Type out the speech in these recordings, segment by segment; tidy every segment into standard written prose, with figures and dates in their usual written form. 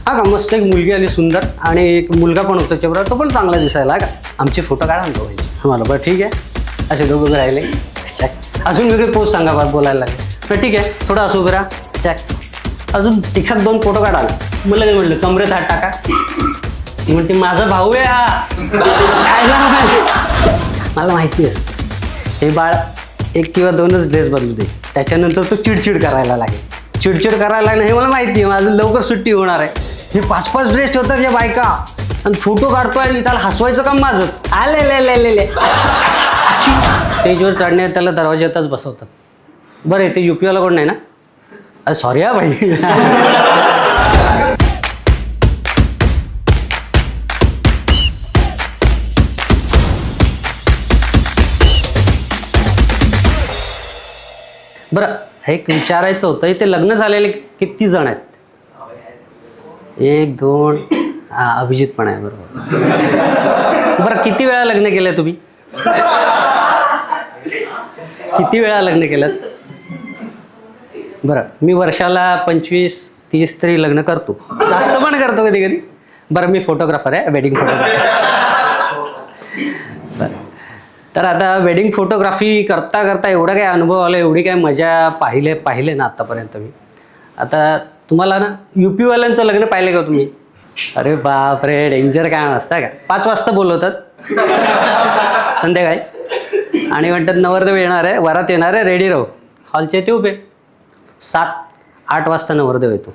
हा का, मस्त एक मुलगी आली सुंदर आणि एक मुलगा पण होता त्याच्याबरोबर, तो पण चांगला दिसायला का. आमचे फोटो काढा ना दोघांचे. मला बरं ठीक आहे, असे दोघं राहिले. अजून वेगळे पोस्ट सांगा बा, बोलायला लागले. तर ठीक आहे, थोडं असं उभं राहा. चॅक. अजून तिखात 2 फोटो काढाल. मला म्हटलं कमरेत हात टाका. म्हणते माझा भाऊ आहे हा. मला माहिती असतं हे बाळ 1 किंवा 2च ड्रेस बदलू दे, त्याच्यानंतर तो चिडचिड करायला लागेल. चिडचिड करायला लागलं हे मला माहिती आहे, माझं लवकर सुट्टी होणार आहे. हे 5-5 ड्रेस ठेवतात या बायका आणि फोटो काढतोय आणि त्याला हसवायचं काम माझं. आले स्टेजवर चढण्यात त्याला दरवाज्यातच बसवतात. बरं इथे युपीवाला कोण नाही ना? अरे सॉरी हा भाई. बरं हे एक विचारायचं होतं, इथे लग्न झालेले किती जण आहेत? 1 2 अभिजित पण आहे बरोबर. बरं किती वेळा लग्न केलंय तुम्ही? किती वेळा लग्न केलं? बरं मी वर्षाला 25-30 तरी लग्न करतो, जास्त पण करतो कधी कधी. बरं मी फोटोग्राफर आहे, वेडिंग फोटोग्राफर. बरं तर आता वेडिंग फोटोग्राफी करता करता एवढा काय अनुभव आला, एवढी काय मजा पाहिले ना आत्तापर्यंत मी. आता तुम्हाला ना युपीवाल्यांचं लग्न पाहिलं का तुम्ही? अरे बाप रे, डेंजर काय असतं का. 5 वाजता बोलवतात संध्याकाळी आणि म्हणतात नवरदेव येणार आहे, वरात येणार आहे, रेडी राहू. हॉलचे ते उभे. 7-8 वाजता नवरदेव येतो.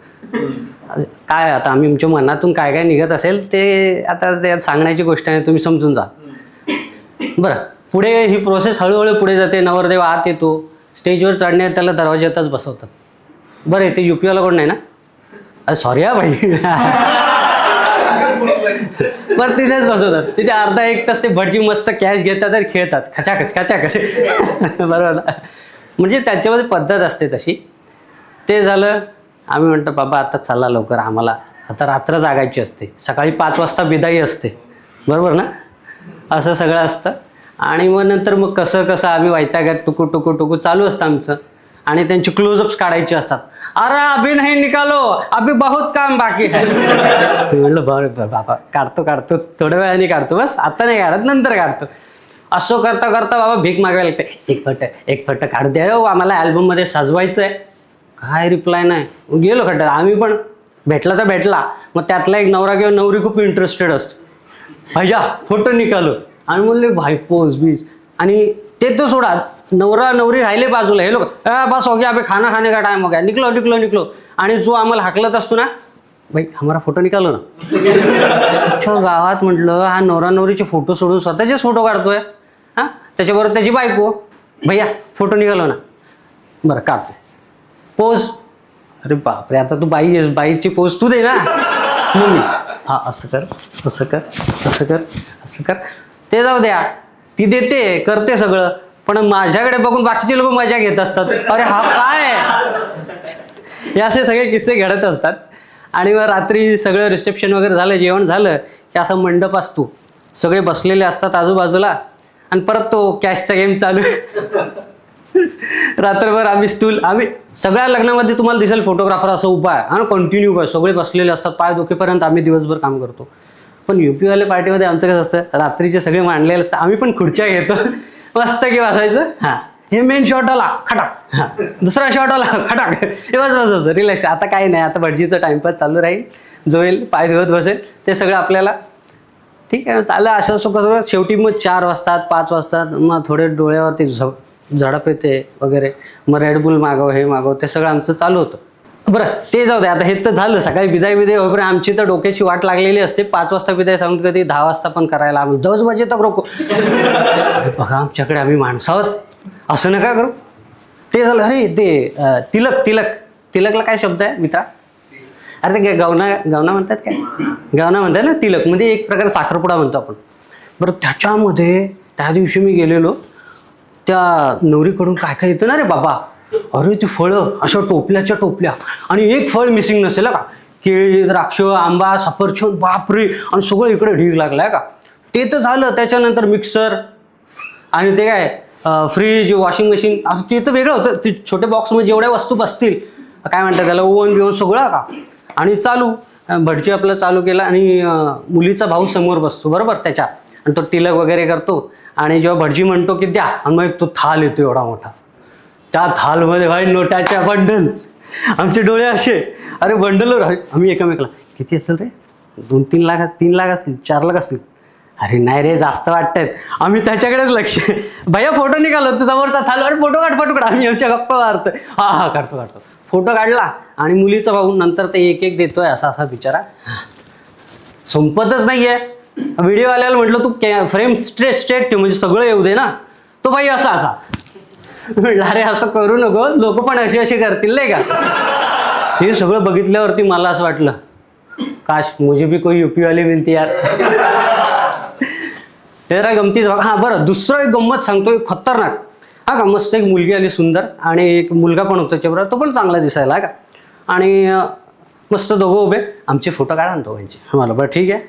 काय आता आम्ही तुमच्या मनातून काय काय निघत असेल ते आता त्यात सांगण्याची गोष्ट आहे, तुम्ही समजून जा. बरं पुढे ही प्रोसेस हळूहळू पुढे जाते. नवरदेव आत येतो, स्टेजवर चढण्यात त्याला दरवाज्यातच बसवतात. बरं इथे युपीवाला कोण नाही ना? अरे सॉरी हा भाई. बरं तिथेच बसवतात. तिथे अर्धा 1 तास ते भटजी मस्त कॅश घेतात आणि खेळतात खचाखच. बरोबर ना? म्हणजे त्याच्यामध्ये पद्धत असते तशी. ते झालं. आम्ही म्हणतो बाबा आता चला लवकर, आम्हाला आता रात्र जागायची असते, सकाळी 5 वाजता विदाई असते. बरोबर ना? असं सगळं असतं. आणि मग नंतर मग कसं आम्ही वैतागात टुकू चालू असतं आमचं. आणि त्यांची क्लोजअप्स काढायचे असतात. अरे अभी नहीं निकालो, अभी बहुत काम बाकी है. म्हणलं बरं बाबा काढतो थोड्या वेळाने काढतो, बस आता नाही काढत, नंतर काढतो. असं करता बाबा भीक मागायला लागते. एक फट काढ द्या हो, आम्हाला अल्बममध्ये सजवायचं आहे. काय रिप्लाय नाही. गेलो खड्ड्यात. आम्ही पण भेटला तर भेटला. मग त्यातला एक नवरा किंवा नवरी खूप इंटरेस्टेड असतो. भैया फोटो निकालो. आणि म्हणले भाई पोज बीज. आणि ते तो सोडा, नवरा नवरी राहिले बाजूला. हे लोक बस हो गया, अबे खाना खाने का टाइम हो गया, निकलो. आणि जो आम्हाला हाकलत असतो ना, भाई हमारा फोटो निकालो ना. गावात म्हटलं हा नवरा नवरीचे फोटो सोडून स्वतःचेच फोटो काढतोय. हां त्याच्याबरोबर त्याची बायको, भैया फोटो निकालो ना. बरं काढतो. पोज. अरे बापरे, आता तू बाईची पोज तू दे ना. मम्मी हा असं कर. ते जाऊ द्या, ती देते करते सगळं, पण माझ्याकडे बघून बाकीचे लोक मजा घेत असतात. अरे हा काय. हे असे सगळे किस्से घडत असतात. आणि मग रात्री सगळं रिसेप्शन वगैरे झालं, जेवण झालं की असा मंडप असतो, सगळे बसलेले असतात आजूबाजूला आणि परत तो कॅशचा गेम चालू. रात्रभर आम्ही सगळ्या लग्नामध्ये तुम्हाला दिसेल फोटोग्राफर असं उभा आहे आणि कंटिन्यू काय सगळे बसलेले असतात, पाय दुखेपर्यंत आम्ही दिवसभर काम करतो. पण युपीवाले पार्टीमध्ये आमचं कसं असतं, रात्रीचे सगळे मांडलेले असतात, आम्ही पण खुर्च्या घेतो मस्त की बसायचं. हां हे मेन शॉट आला खटाक, हां दुसरा शॉट आला खटाक, हे बस रिलॅक्स. आता काही नाही, आता भटजीचं टाइमपास चालू राहील, जो येईल पाय धुवत बसेल ते सगळं आपल्याला ठीक आहे चाललं. असं कसं शेवटी मग 4 वाजतात 5 वाजतात, मग थोडे डोळ्यावरती झडप येते वगैरे, मग रेडबुल मागव हे मागव, ते सगळं आमचं चालू होतं. बरं ते जाऊ दे, आता हे तर झालं. सकाळी विदाई होईपर्यंत आमची तर डोक्याची वाट लागलेली असते. 5 वाजता विदाई सांगून कधी 10 वाजता पण करायला आम्ही 10 वाजे तक रोको. बघा आमच्याकडे आम्ही माणसावर असं नका करू. ते झालं. अरे ते तिलकला काय शब्द आहे मित्रा? अरे ते गवना म्हणतात काय? गवना म्हणतात ना तिलक, म्हणजे एक प्रकारे साखरपुडा म्हणतो आपण. बरं त्याच्यामध्ये त्या दिवशी मी गेलेलो, त्या नवरीकडून काय येतं ना रे बाबा. अरे ती फळं अशा टोपल्याच्या टोपल्या आणि एक फळ मिसिंग नसेल का. केळी, द्राक्ष, आंबा, सफरचंद, बापरे, आणि सगळं इकडे ढीग लागलाय का. ते तर झालं. त्याच्यानंतर मिक्सर आणि ते काय फ्रीज, वॉशिंग मशीन, असं ते तर वेगळं होतं. ते छोटे बॉक्समध्ये जेवढ्या वस्तू बसतील, काय म्हणतात त्याला, ओव्हन बिओन सगळं का. आणि चालू भटजी आपलं चालू केलं आणि मुलीचा भाऊ समोर बसतो बरोबर त्याच्या, आणि तो टिलक वगैरे करतो. आणि जेव्हा भटजी म्हणतो की द्या, आणि मग तो थाल येतो एवढा मोठा. त्या थालमध्ये भाई नोटाच्या बंडल. आमचे डोळे असे, अरे बंडलवर आम्ही एकमेकाला, किती असेल रे, 2-3 लाख, 3 लाख असतील, 4 लाख असतील. अरे नाही रे जास्त वाटतायत. आम्ही त्याच्याकडेच लक्ष, भैया फोटो निघालो तू समोरचा थाल, अरे फोटो काढ. आम्ही आमच्या गप्पा मारतोय. हा काढतो. फोटो काढला आणि मुलीचा भाऊ नंतर ते एक देतोय असा बिचारा. संपतच नाहीये. व्हिडिओ आल्याला म्हटलं तू फ्रेम स्ट्रेट ठेव म्हणजे सगळं येऊ दे ना. तो भाई असा म्हटलं अरे असं करू नको, लोक पण असे करतील नाही का. हे सगळं बघितल्यावरती मला असं वाटलं, काश मुझे भी कोई यूपी वाली मिलती यार. हे गमतीच. हा बरं, दुसरं एक गंमत सांगतोय खतरनाक. हा का, मस्त एक मुलगी आली सुंदर, आणि एक मुलगा पण होता त्याच्याबरोबर, तो पण चांगला दिसायला का. आणि मस्त दोघं उभे, आमचे फोटो काढा ना दोघांचे. मला बरं ठीक आहे,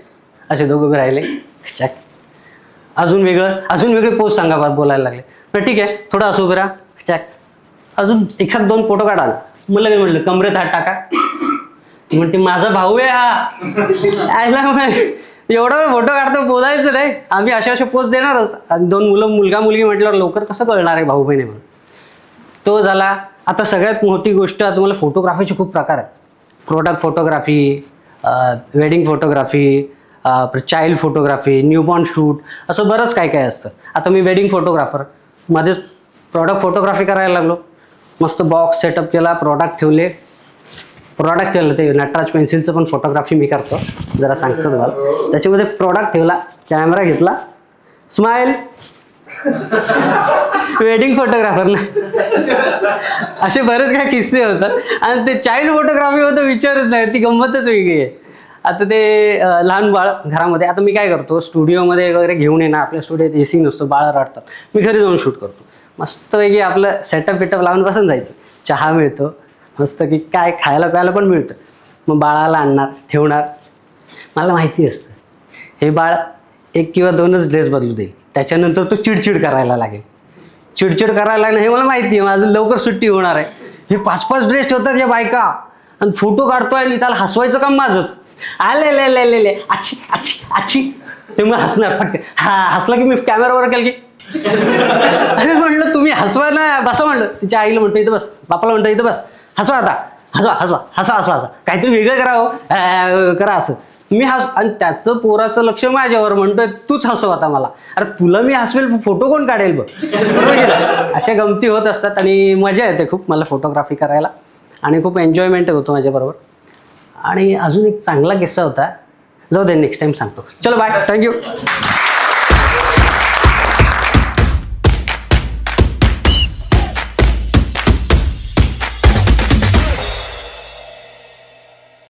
असे दोघं उभे राहिले. अजून वेगळे पोज सांगा बात बोलायला लागले. बरं ठीक आहे, थोडं असं उभे राहा, अजून 1-2 फोटो काढाल. मला काय म्हटलं, कमरेत हात टाका. म्हणते माझा भाऊ आहे हा. एवढा फोटो काढतो, बोलायचं नाही. आम्ही असे पोज देणारच. आणि 2 मुलगा मुलगी म्हटल्यावर लवकर कसं कळणार आहे भाऊ बहिणी म्हणून. तो झाला. आता सगळ्यात मोठी गोष्ट, तुम्हाला फोटोग्राफीचे खूप प्रकार आहेत. Product photography, wedding photography, child photography, newborn shoot, असं बरंच काय असतं. आता मी वेडिंग फोटोग्राफर, मध्येच प्रॉडक्ट फोटोग्राफी करायला लागलो. मस्त बॉक्स सेटअप केला, प्रॉडक्ट ठेवले. ते नटराज पेन्सिलचं पण फोटोग्राफी मी करतो, जरा सांगतो तुम्हाला. त्याच्यामध्ये प्रॉडक्ट ठेवला, कॅमेरा घेतला, स्माईल. वेडिंग फोटोग्राफर ना. असे बरेच काय किस्से होतात. आणि ते चाइल्ड फोटोग्राफी होतं विचारच नाही, ती गंमतच वेगळी आहे. आता ते लहान बाळ घरामध्ये, आता मी काय करतो, स्टुडिओमध्ये वगैरे घेऊन येणार, आपल्या स्टुडिओत AC नसतो, बाळ रडतात, मी घरी जाऊन शूट करतो. मस्तपैकी आपलं सेटअप लावून बसून जायचं. चहा मिळतो मस्त, की काय खायला प्यायला पण मिळतं. मग बाळाला आणणार, ठेवणार. मला माहिती असतं हे बाळ 1 किंवा 2च ड्रेस बदलू देईल, त्याच्यानंतर तो चिडचिड करायला लागेल. हे मला माहिती आहे, माझं लवकर सुट्टी होणार आहे. हे 5-5 ड्रेस ठेवतात या बायका, आणि फोटो काढतोय आणि त्याला हसवायचं काम माझंच. आले अच्छी ते मग हसणार फटके. हसला की मी कॅमेरावर केलं की अरे म्हटलं तुम्ही हसवा ना, बसा म्हटलं. तिच्या आईला म्हणतो इथं बस, बापाला म्हणतो इथं बस, हसवा आता, हसवा काहीतरी वेगळं करावं, करा असं. मी आणि त्याचं पोराचं लक्ष माझ्यावर, म्हणतोय तूच हसव आता मला. अरे तुला मी हसवेल, फोटो कोण काढेल बघ. बरोबर. अशा गमती होत असतात आणि मजा येते खूप मला फोटोग्राफी करायला, आणि खूप एन्जॉयमेंट होतो माझ्याबरोबर. आणि अजून एक चांगला किस्सा होता, जाऊ दे नेक्स्ट टाइम सांगतो. चलो बाय, थँक्यू.